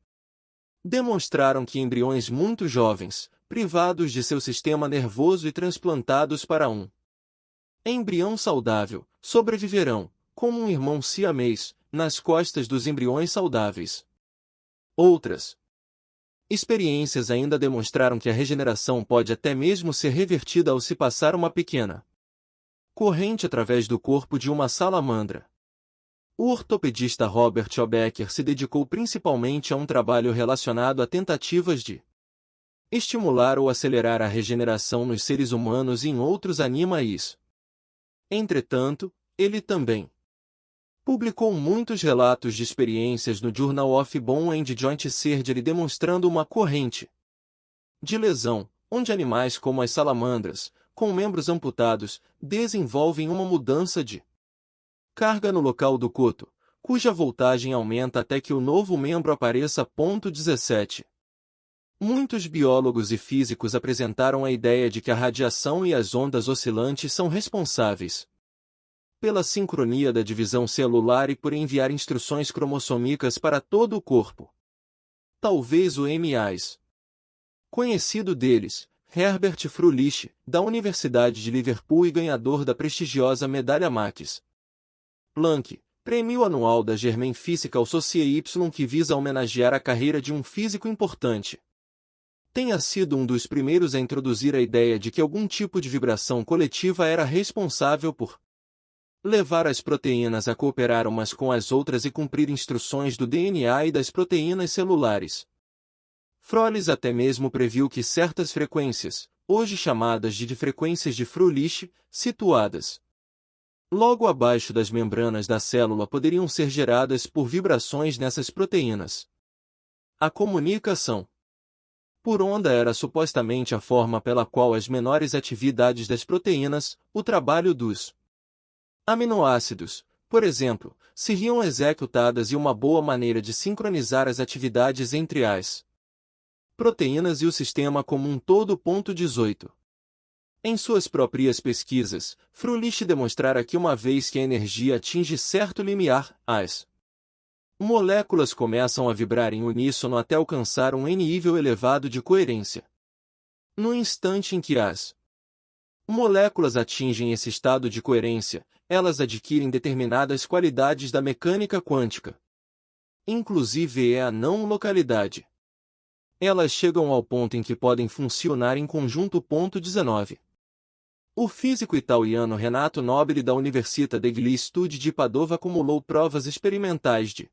demonstraram que embriões muito jovens, privados de seu sistema nervoso e transplantados para um embrião saudável, sobreviverão, como um irmão siamês, nas costas dos embriões saudáveis. Outras experiências ainda demonstraram que a regeneração pode até mesmo ser revertida ao se passar uma pequena corrente através do corpo de uma salamandra. O ortopedista Robert O. Becker se dedicou principalmente a um trabalho relacionado a tentativas de estimular ou acelerar a regeneração nos seres humanos e em outros animais. Entretanto, ele também publicou muitos relatos de experiências no Journal of Bone and Joint Surgery demonstrando uma corrente de lesão, onde animais como as salamandras, com membros amputados, desenvolvem uma mudança de carga no local do coto, cuja voltagem aumenta até que o novo membro apareça. 17. Muitos biólogos e físicos apresentaram a ideia de que a radiação e as ondas oscilantes são responsáveis pela sincronia da divisão celular e por enviar instruções cromossômicas para todo o corpo. Talvez o mais conhecido deles, Herbert Frulich, da Universidade de Liverpool e ganhador da prestigiosa Medalha Max Planck, Prêmio anual da Germain Physical Society que visa homenagear a carreira de um físico importante. Tenha sido um dos primeiros a introduzir a ideia de que algum tipo de vibração coletiva era responsável por levar as proteínas a cooperar umas com as outras e cumprir instruções do DNA e das proteínas celulares. Froelich até mesmo previu que certas frequências, hoje chamadas de frequências de Fröhlich, situadas logo abaixo das membranas da célula poderiam ser geradas por vibrações nessas proteínas. A comunicação por onda era supostamente a forma pela qual as menores atividades das proteínas, o trabalho dos aminoácidos, por exemplo, seriam executadas e uma boa maneira de sincronizar as atividades entre as proteínas e o sistema como um todo. 18. Em suas próprias pesquisas, Fröhlich demonstrara que uma vez que a energia atinge certo limiar, as moléculas começam a vibrar em uníssono até alcançar um nível elevado de coerência. No instante em que as moléculas atingem esse estado de coerência, elas adquirem determinadas qualidades da mecânica quântica. Inclusive a não localidade. Elas chegam ao ponto em que podem funcionar em conjunto. 19. O físico italiano Renato Nobili da Università degli Studi di Padova acumulou provas experimentais de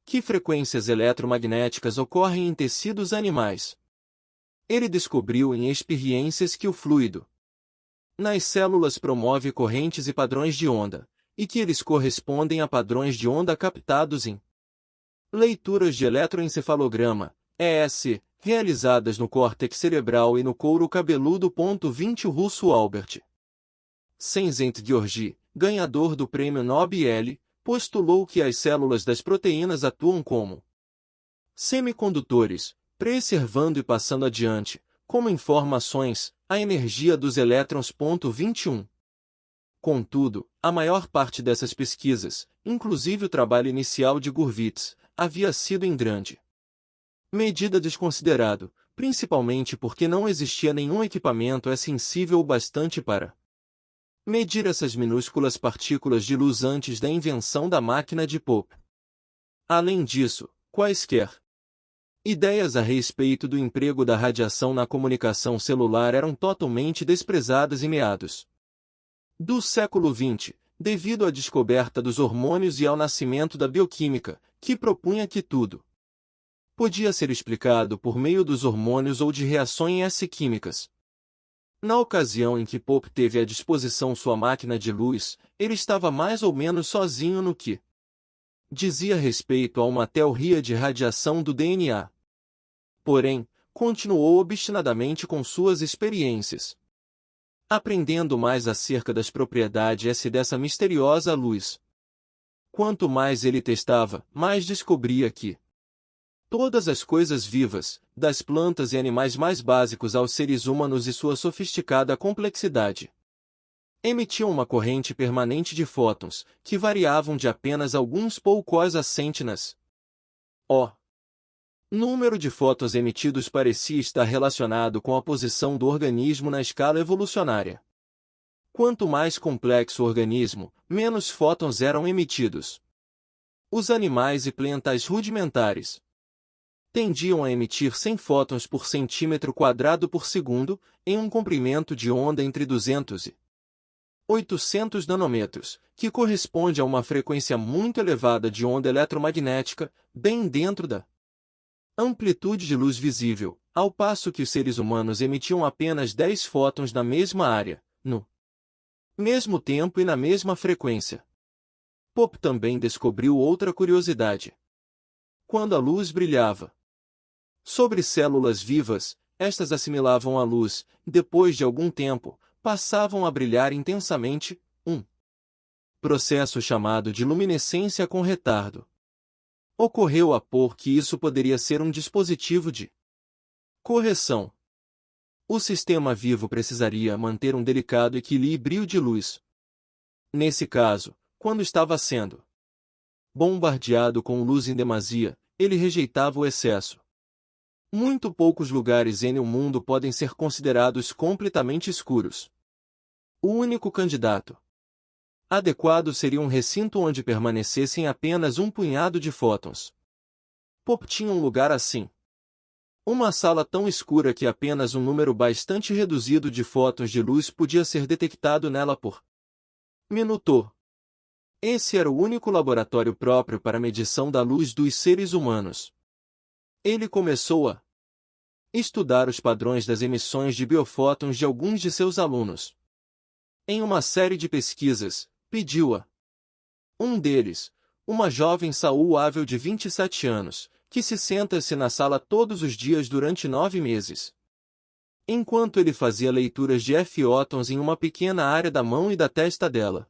que frequências eletromagnéticas ocorrem em tecidos animais. Ele descobriu em experiências que o fluido nas células promove correntes e padrões de onda, e que eles correspondem a padrões de onda captados em leituras de eletroencefalograma, EEC, realizadas no córtex cerebral e no couro cabeludo. 20 O russo Albert Senzent-György, ganhador do Prêmio Nobel, postulou que as células das proteínas atuam como semicondutores, preservando e passando adiante, como informações, a energia dos elétrons. 21. Contudo, a maior parte dessas pesquisas, inclusive o trabalho inicial de Gurvitz, havia sido em grande medida desconsiderado, principalmente porque não existia nenhum equipamento sensível o bastante para medir essas minúsculas partículas de luz antes da invenção da máquina de Pope. Além disso, quaisquer ideias a respeito do emprego da radiação na comunicação celular eram totalmente desprezadas em meados do século XX, devido à descoberta dos hormônios e ao nascimento da bioquímica, que propunha que tudo podia ser explicado por meio dos hormônios ou de reações químicas. Na ocasião em que Pope teve à disposição sua máquina de luz, ele estava mais ou menos sozinho no que dizia respeito a uma teoria de radiação do DNA. Porém, continuou obstinadamente com suas experiências, aprendendo mais acerca das propriedades dessa misteriosa luz. Quanto mais ele testava, mais descobria que todas as coisas vivas, das plantas e animais mais básicos aos seres humanos e sua sofisticada complexidade, emitiam uma corrente permanente de fótons, que variavam de apenas alguns poucos a centenas. O número de fótons emitidos parecia estar relacionado com a posição do organismo na escala evolucionária. Quanto mais complexo o organismo, menos fótons eram emitidos. Os animais e plantas rudimentares tendiam a emitir 100 fótons por centímetro quadrado por segundo, em um comprimento de onda entre 200 e 800 nanômetros, que corresponde a uma frequência muito elevada de onda eletromagnética, bem dentro da amplitude de luz visível, ao passo que os seres humanos emitiam apenas 10 fótons na mesma área, no mesmo tempo e na mesma frequência. Pope também descobriu outra curiosidade. Quando a luz brilhava sobre células vivas, estas assimilavam a luz, depois de algum tempo, passavam a brilhar intensamente, um processo chamado de luminescência com retardo. Ocorreu a Pope que isso poderia ser um dispositivo de correção. O sistema vivo precisaria manter um delicado equilíbrio de luz. Nesse caso, quando estava sendo bombardeado com luz em demasia, ele rejeitava o excesso. Muito poucos lugares no mundo podem ser considerados completamente escuros. O único candidato Adequado seria um recinto onde permanecessem apenas um punhado de fótons. Pope tinha um lugar assim. Uma sala tão escura que apenas um número bastante reduzido de fótons de luz podia ser detectado nela por minuto. Esse era o único laboratório próprio para a medição da luz dos seres humanos. Ele começou a estudar os padrões das emissões de biofótons de alguns de seus alunos. Em uma série de pesquisas, pediu a um deles, uma jovem Saul Havel de 27 anos, que se senta-se na sala todos os dias durante 9 meses. Enquanto ele fazia leituras de fótons em uma pequena área da mão e da testa dela.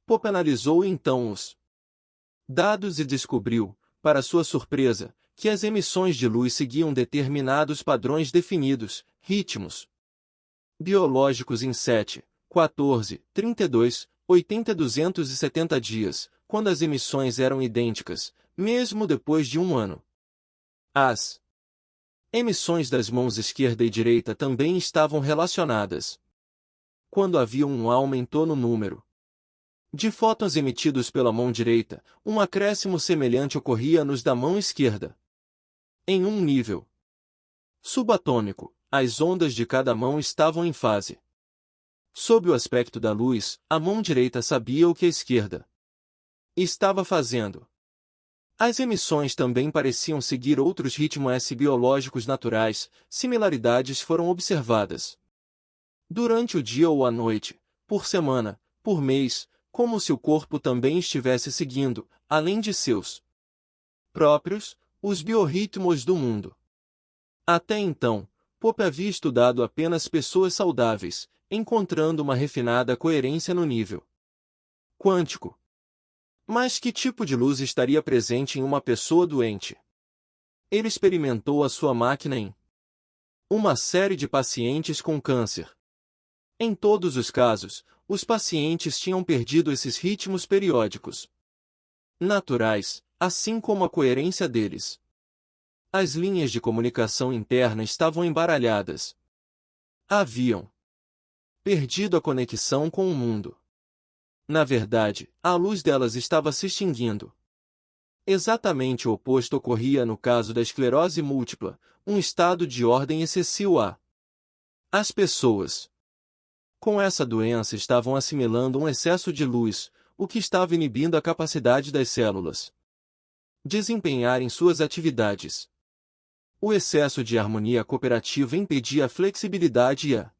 Pope analisou então os dados e descobriu, para sua surpresa, que as emissões de luz seguiam determinados padrões definidos, ritmos biológicos em 7, 14, 32, 80 e 270 dias, quando as emissões eram idênticas, mesmo depois de um ano. As emissões das mãos esquerda e direita também estavam relacionadas. Quando havia um aumento no número de fótons emitidos pela mão direita, um acréscimo semelhante ocorria nos da mão esquerda. Em um nível subatômico, as ondas de cada mão estavam em fase. Sob o aspecto da luz, a mão direita sabia o que a esquerda estava fazendo. As emissões também pareciam seguir outros ritmos biológicos naturais, similaridades foram observadas durante o dia ou a noite, por semana, por mês, como se o corpo também estivesse seguindo, além de seus próprios, os biorritmos do mundo. Até então, Pope havia estudado apenas pessoas saudáveis, encontrando uma refinada coerência no nível quântico. Mas que tipo de luz estaria presente em uma pessoa doente? Ele experimentou a sua máquina em uma série de pacientes com câncer. Em todos os casos, os pacientes tinham perdido esses ritmos periódicos naturais, assim como a coerência deles. As linhas de comunicação interna estavam embaralhadas. Haviam perdido a conexão com o mundo. Na verdade, a luz delas estava se extinguindo. Exatamente o oposto ocorria no caso da esclerose múltipla, um estado de ordem excessiva. As pessoas com essa doença estavam assimilando um excesso de luz, o que estava inibindo a capacidade das células desempenharem suas atividades. O excesso de harmonia cooperativa impedia a flexibilidade e a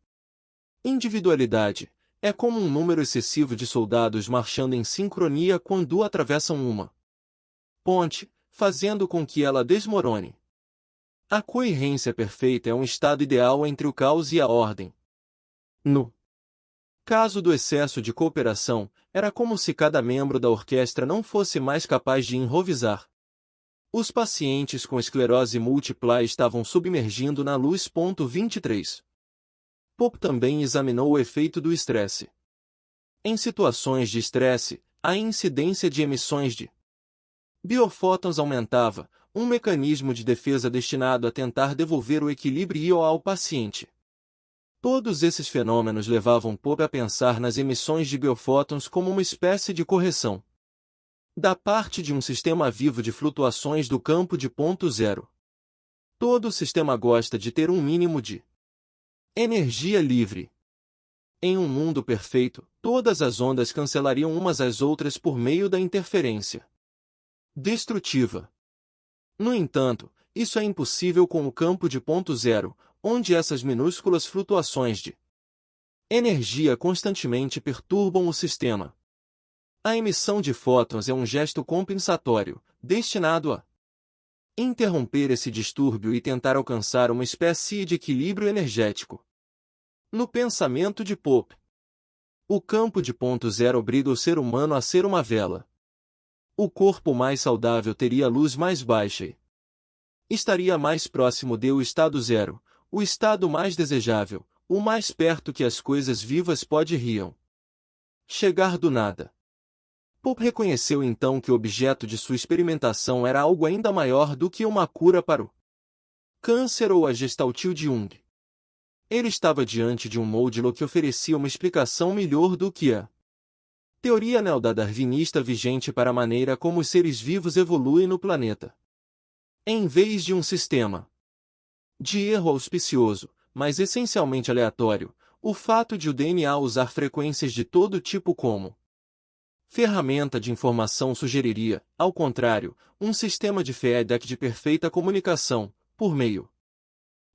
individualidade. É como um número excessivo de soldados marchando em sincronia quando atravessam uma ponte, fazendo com que ela desmorone. A coerência perfeita é um estado ideal entre o caos e a ordem. No caso do excesso de cooperação, era como se cada membro da orquestra não fosse mais capaz de improvisar. Os pacientes com esclerose múltipla estavam submergindo na luz. 23. Pope também examinou o efeito do estresse. Em situações de estresse, a incidência de emissões de biofótons aumentava, um mecanismo de defesa destinado a tentar devolver o equilíbrio ao paciente. Todos esses fenômenos levavam Pope a pensar nas emissões de biofótons como uma espécie de correção da parte de um sistema vivo de flutuações do campo de ponto zero. Todo sistema gosta de ter um mínimo de energia livre. Em um mundo perfeito, todas as ondas cancelariam umas às outras por meio da interferência destrutiva. No entanto, isso é impossível com o campo de ponto zero, onde essas minúsculas flutuações de energia constantemente perturbam o sistema. A emissão de fótons é um gesto compensatório, destinado a interromper esse distúrbio e tentar alcançar uma espécie de equilíbrio energético. No pensamento de Pope, o campo de ponto zero obriga o ser humano a ser uma vela. O corpo mais saudável teria a luz mais baixa e estaria mais próximo do estado zero, o estado mais desejável, o mais perto que as coisas vivas poderiam chegar do nada. Pope reconheceu então que o objeto de sua experimentação era algo ainda maior do que uma cura para o câncer ou a Gestaltil de Jung. Ele estava diante de um módulo que oferecia uma explicação melhor do que a Teoria neodarwinista vigente para a maneira como os seres vivos evoluem no planeta. Em vez de um sistema de erro auspicioso, mas essencialmente aleatório, o fato de o DNA usar frequências de todo tipo como ferramenta de informação sugeriria, ao contrário, um sistema de feedback de perfeita comunicação, por meio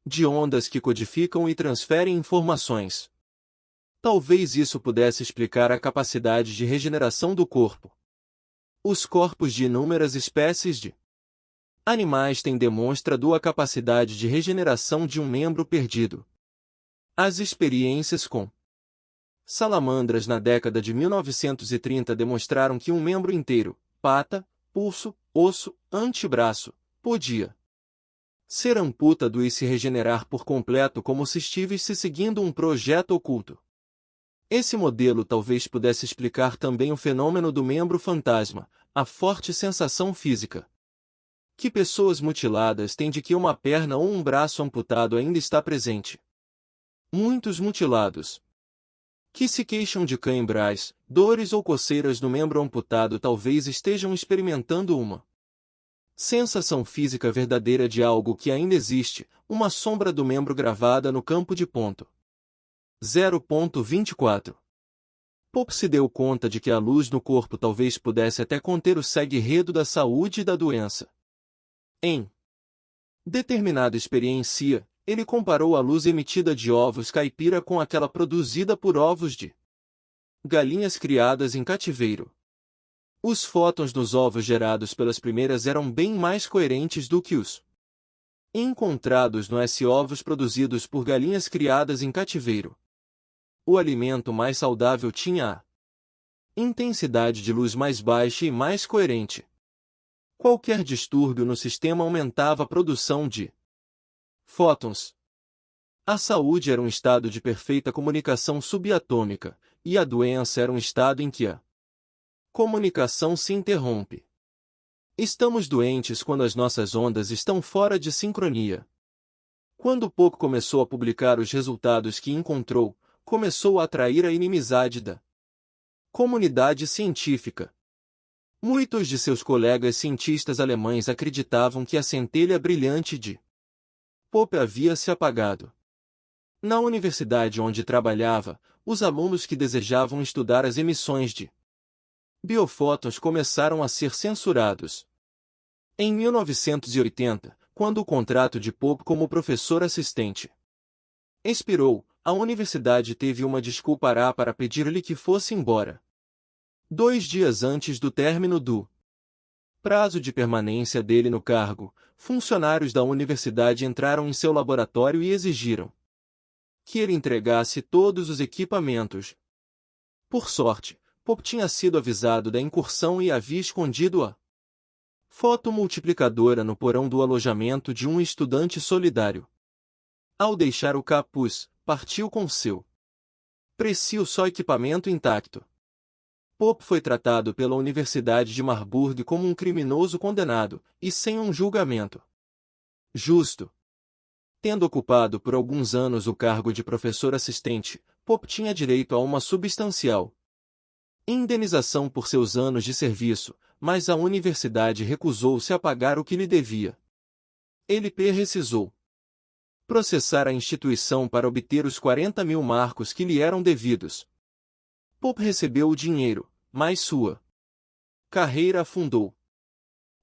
de ondas que codificam e transferem informações. Talvez isso pudesse explicar a capacidade de regeneração do corpo. Os corpos de inúmeras espécies de animais têm demonstrado a capacidade de regeneração de um membro perdido. As experiências com salamandras na década de 1930 demonstraram que um membro inteiro, pata, pulso, osso, antebraço, podia ser amputado e se regenerar por completo como se estivesse seguindo um projeto oculto. Esse modelo talvez pudesse explicar também o fenômeno do membro fantasma, a forte sensação física que pessoas mutiladas têm de que uma perna ou um braço amputado ainda está presente. Muitos mutilados que se queixam de cãibrais, dores ou coceiras no membro amputado talvez estejam experimentando uma sensação física verdadeira de algo que ainda existe, uma sombra do membro gravada no campo de ponto. 0.24. Pope se deu conta de que a luz no corpo talvez pudesse até conter o segredo da saúde e da doença. Em determinada experiência, ele comparou a luz emitida de ovos caipira com aquela produzida por ovos de galinhas criadas em cativeiro. Os fótons nos ovos gerados pelas primeiras eram bem mais coerentes do que os encontrados nos ovos produzidos por galinhas criadas em cativeiro. O alimento mais saudável tinha a intensidade de luz mais baixa e mais coerente. Qualquer distúrbio no sistema aumentava a produção de fótons. A saúde era um estado de perfeita comunicação subatômica, e a doença era um estado em que a comunicação se interrompe. Estamos doentes quando as nossas ondas estão fora de sincronia. Quando Pope começou a publicar os resultados que encontrou, começou a atrair a inimizade da comunidade científica. Muitos de seus colegas cientistas alemães acreditavam que a centelha brilhante de Pope havia se apagado. Na universidade onde trabalhava, os alunos que desejavam estudar as emissões de biofótons começaram a ser censurados. Em 1980, quando o contrato de Pope como professor assistente expirou, a universidade teve uma desculpa para pedir-lhe que fosse embora. 2 dias antes do término do prazo de permanência dele no cargo, funcionários da universidade entraram em seu laboratório e exigiram que ele entregasse todos os equipamentos. Por sorte, Pope tinha sido avisado da incursão e havia escondido a fotomultiplicadora no porão do alojamento de um estudante solidário. Ao deixar o capuz, partiu com seu precioso equipamento intacto. Pope foi tratado pela Universidade de Marburg como um criminoso condenado, e sem um julgamento justo. Tendo ocupado por alguns anos o cargo de professor assistente, Pope tinha direito a uma substancial indenização por seus anos de serviço, mas a universidade recusou-se a pagar o que lhe devia. Ele precisou processar a instituição para obter os 40.000 marcos que lhe eram devidos. Pope recebeu o dinheiro, mas sua carreira afundou.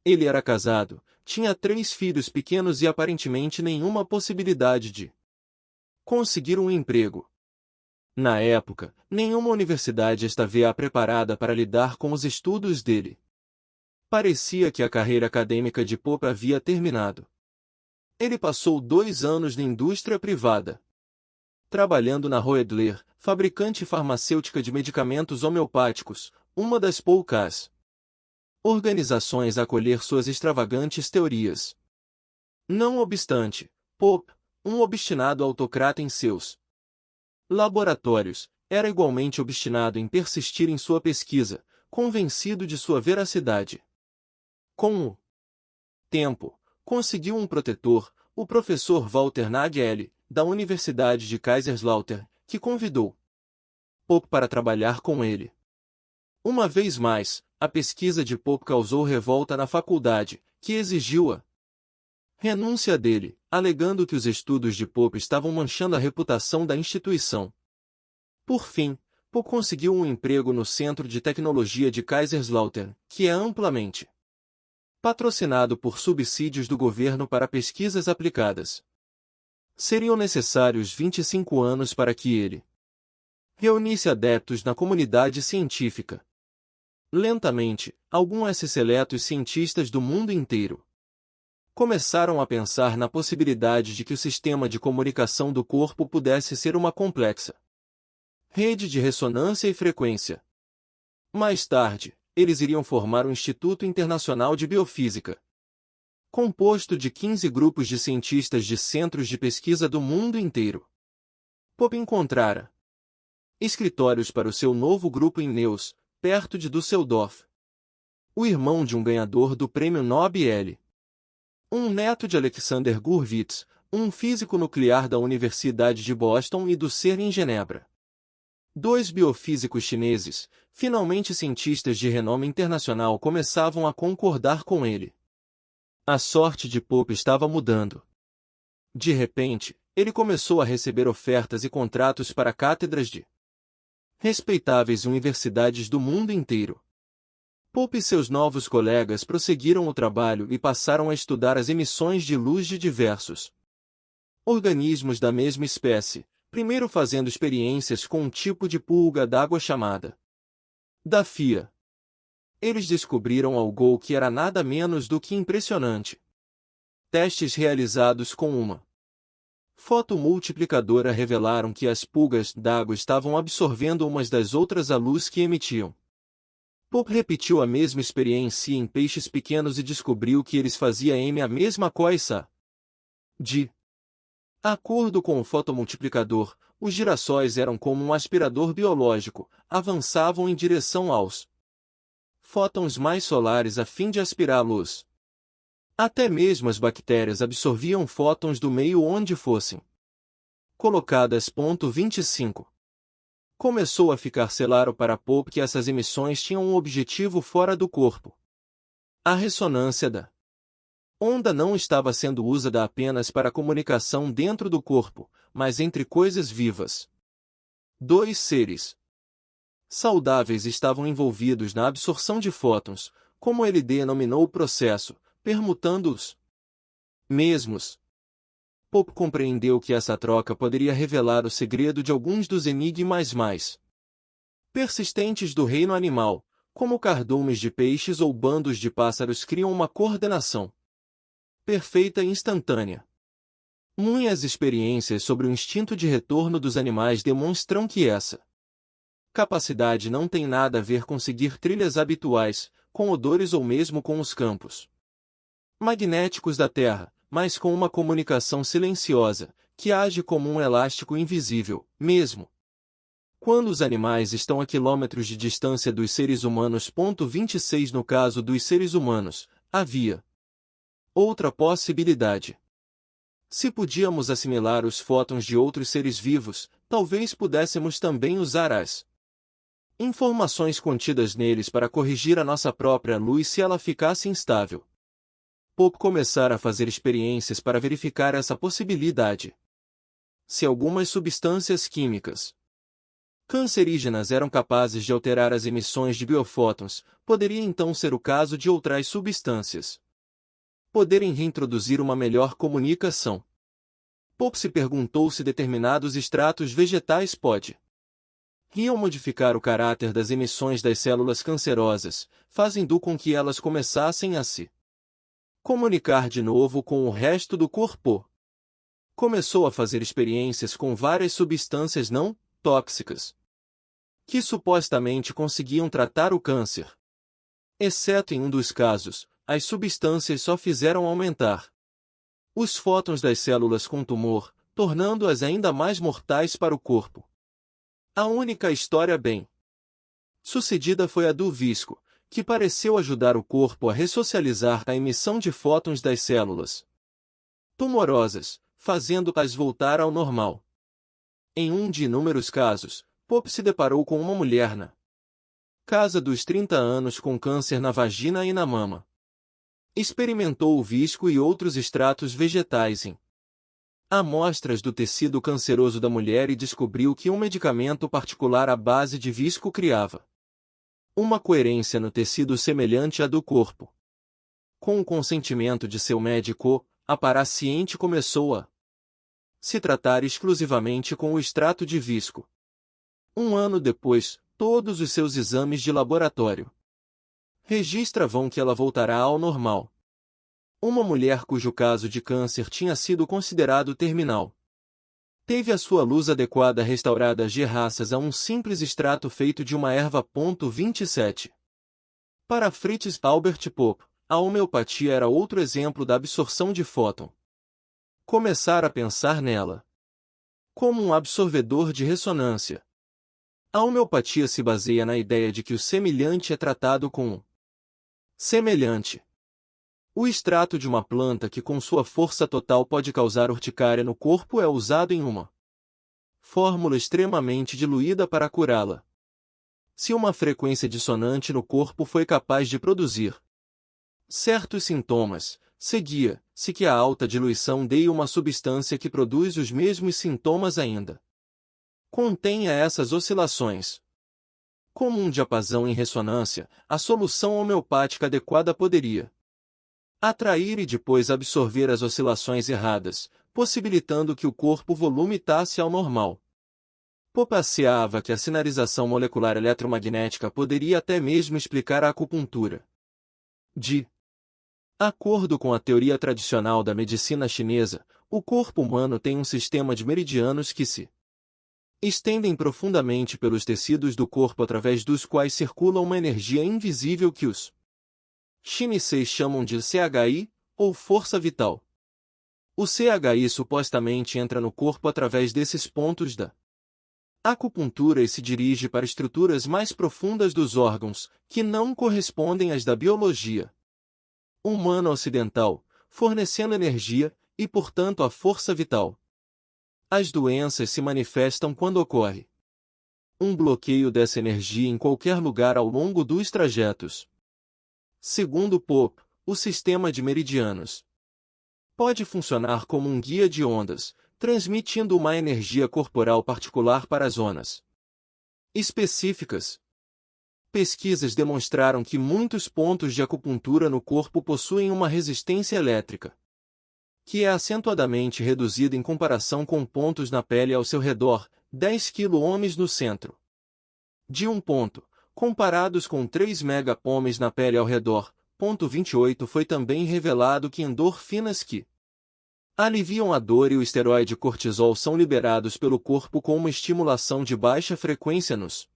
Ele era casado, tinha 3 filhos pequenos e aparentemente nenhuma possibilidade de conseguir um emprego. Na época, nenhuma universidade estava preparada para lidar com os estudos dele. Parecia que a carreira acadêmica de Pope havia terminado. Ele passou 2 anos na indústria privada, trabalhando na Roedler, fabricante farmacêutica de medicamentos homeopáticos, uma das poucas organizações a acolher suas extravagantes teorias. Não obstante, Pope, um obstinado autocrata em seus laboratórios, era igualmente obstinado em persistir em sua pesquisa, convencido de sua veracidade. Com o tempo, conseguiu um protetor, o professor Walter Nagel, da Universidade de Kaiserslautern, que convidou Pope para trabalhar com ele. Uma vez mais, a pesquisa de Pope causou revolta na faculdade, que exigiu a renúncia dele, alegando que os estudos de Pope estavam manchando a reputação da instituição. Por fim, Pope conseguiu um emprego no Centro de Tecnologia de Kaiserslautern, que é amplamente patrocinado por subsídios do governo para pesquisas aplicadas. Seriam necessários 25 anos para que ele reunisse adeptos na comunidade científica. Lentamente, alguns seletos cientistas do mundo inteiro começaram a pensar na possibilidade de que o sistema de comunicação do corpo pudesse ser uma complexa rede de ressonância e frequência. Mais tarde, eles iriam formar o Instituto Internacional de Biofísica, composto de 15 grupos de cientistas de centros de pesquisa do mundo inteiro. Pope encontrara escritórios para o seu novo grupo em Neuss, perto de Düsseldorf. O irmão de um ganhador do Prêmio Nobel, um neto de Alexander Gurwitz, um físico nuclear da Universidade de Boston e do CERN em Genebra. 2 biofísicos chineses, finalmente cientistas de renome internacional, começavam a concordar com ele. A sorte de Pope estava mudando. De repente, ele começou a receber ofertas e contratos para cátedras de respeitáveis universidades do mundo inteiro. Pope e seus novos colegas prosseguiram o trabalho e passaram a estudar as emissões de luz de diversos organismos da mesma espécie, primeiro fazendo experiências com um tipo de pulga d'água chamada Daphia. Eles descobriram algo que era nada menos do que impressionante. Testes realizados com uma fotomultiplicadora revelaram que as pulgas d'água estavam absorvendo umas das outras a luz que emitiam. Pope repetiu a mesma experiência em peixes pequenos e descobriu que eles faziam a mesma coisa. De acordo com o fotomultiplicador, os girassóis eram como um aspirador biológico, avançavam em direção aos fótons mais solares a fim de aspirar a luz. Até mesmo as bactérias absorviam fótons do meio onde fossem colocadas. 25. Começou a ficar claro para Pope que essas emissões tinham um objetivo fora do corpo. A ressonância da onda não estava sendo usada apenas para comunicação dentro do corpo, mas entre coisas vivas. 2 seres saudáveis estavam envolvidos na absorção de fótons, como ele denominou o processo, permutando-os mesmos. Pope compreendeu que essa troca poderia revelar o segredo de alguns dos enigmas mais persistentes do reino animal, como cardumes de peixes ou bandos de pássaros criam uma coordenação perfeita e instantânea. Muitas experiências sobre o instinto de retorno dos animais demonstram que essa capacidade não tem nada a ver com seguir trilhas habituais, com odores ou mesmo com os campos magnéticos da Terra, mas com uma comunicação silenciosa, que age como um elástico invisível, mesmo quando os animais estão a quilômetros de distância dos seres humanos. 26 No caso dos seres humanos, havia outra possibilidade. Se podíamos assimilar os fótons de outros seres vivos, talvez pudéssemos também usar as informações contidas neles para corrigir a nossa própria luz se ela ficasse instável. Pope começara a fazer experiências para verificar essa possibilidade. Se algumas substâncias químicas cancerígenas eram capazes de alterar as emissões de biofótons, poderia então ser o caso de outras substâncias poderem reintroduzir uma melhor comunicação. Pope se perguntou se determinados extratos vegetais iriam modificar o caráter das emissões das células cancerosas, fazendo com que elas começassem a se comunicar de novo com o resto do corpo. Começou a fazer experiências com várias substâncias não tóxicas que supostamente conseguiam tratar o câncer. Exceto em um dos casos, as substâncias só fizeram aumentar os fótons das células com tumor, tornando-as ainda mais mortais para o corpo. A única história bem sucedida foi a do visco, que pareceu ajudar o corpo a ressocializar a emissão de fótons das células tumorosas, fazendo-as voltar ao normal. Em um de inúmeros casos, Pope se deparou com uma mulher na casa dos 30 anos com câncer na vagina e na mama. Experimentou o visco e outros extratos vegetais em amostras do tecido canceroso da mulher e descobriu que um medicamento particular à base de visco criava uma coerência no tecido semelhante à do corpo. Com o consentimento de seu médico, a paciente começou a se tratar exclusivamente com o extrato de visco. Um ano depois, todos os seus exames de laboratório registravam que ela voltará ao normal. Uma mulher cujo caso de câncer tinha sido considerado terminal teve a sua luz adequada restaurada graças a um simples extrato feito de uma erva. 27. Para Fritz Albert Popp, a homeopatia era outro exemplo da absorção de fóton. Começar a pensar nela como um absorvedor de ressonância. A homeopatia se baseia na ideia de que o semelhante é tratado com o semelhante. O extrato de uma planta que com sua força total pode causar urticária no corpo é usado em uma fórmula extremamente diluída para curá-la. Se uma frequência dissonante no corpo foi capaz de produzir certos sintomas, seguia-se que a alta diluição de uma substância que produz os mesmos sintomas ainda contenha essas oscilações. Como um diapasão em ressonância, a solução homeopática adequada poderia atrair e depois absorver as oscilações erradas, possibilitando que o corpo volumitasse ao normal. Popp afirmava que a sinalização molecular eletromagnética poderia até mesmo explicar a acupuntura. De acordo com a teoria tradicional da medicina chinesa, o corpo humano tem um sistema de meridianos que se estendem profundamente pelos tecidos do corpo através dos quais circula uma energia invisível que os chineses chamam de CHI, ou força vital. O CHI supostamente entra no corpo através desses pontos da acupuntura e se dirige para estruturas mais profundas dos órgãos, que não correspondem às da biologia humana ocidental, fornecendo energia, e portanto a força vital. As doenças se manifestam quando ocorre um bloqueio dessa energia em qualquer lugar ao longo dos trajetos. Segundo Popp, o sistema de meridianos pode funcionar como um guia de ondas, transmitindo uma energia corporal particular para zonas específicas. Pesquisas demonstraram que muitos pontos de acupuntura no corpo possuem uma resistência elétrica, que é acentuadamente reduzida em comparação com pontos na pele ao seu redor, 10 kΩ no centro de um ponto, comparados com 3 megaohms na pele ao redor. 28 Foi também revelado que endorfinas que aliviam a dor e o esteroide cortisol são liberados pelo corpo com uma estimulação de baixa frequência nos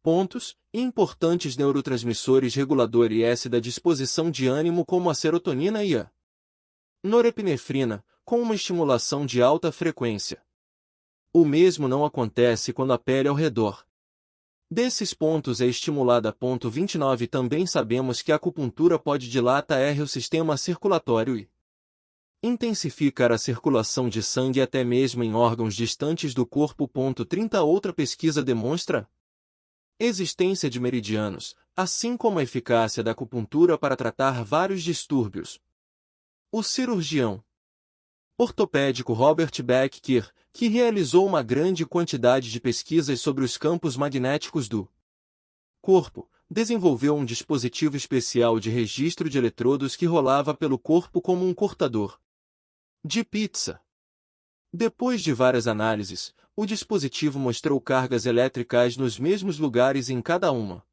pontos importantes neurotransmissores reguladores da disposição de ânimo como a serotonina e a norepinefrina, com uma estimulação de alta frequência. O mesmo não acontece quando a pele ao redor desses pontos é estimulada. 29 Também sabemos que a acupuntura pode dilatar o sistema circulatório e intensificar a circulação de sangue até mesmo em órgãos distantes do corpo. 30 Outra pesquisa demonstra existência de meridianos, assim como a eficácia da acupuntura para tratar vários distúrbios. O cirurgião ortopédico Robert Becker, que realizou uma grande quantidade de pesquisas sobre os campos magnéticos do corpo, desenvolveu um dispositivo especial de registro de eletrodos que rolava pelo corpo como um cortador de pizza. Depois de várias análises, o dispositivo mostrou cargas elétricas nos mesmos lugares em cada uma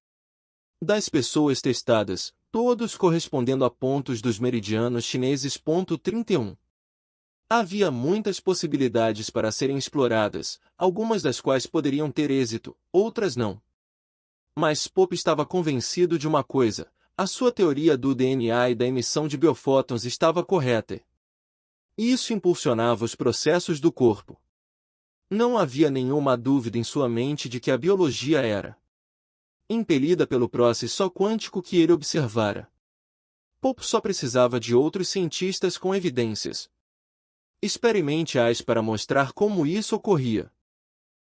das pessoas testadas, todos correspondendo a pontos dos meridianos chineses. 31. Havia muitas possibilidades para serem exploradas, algumas das quais poderiam ter êxito, outras não. Mas Popp estava convencido de uma coisa: a sua teoria do DNA e da emissão de biofótons estava correta. Isso impulsionava os processos do corpo. Não havia nenhuma dúvida em sua mente de que a biologia era impelida pelo processo quântico que ele observara. Popp só precisava de outros cientistas com evidências experimentais para mostrar como isso ocorria.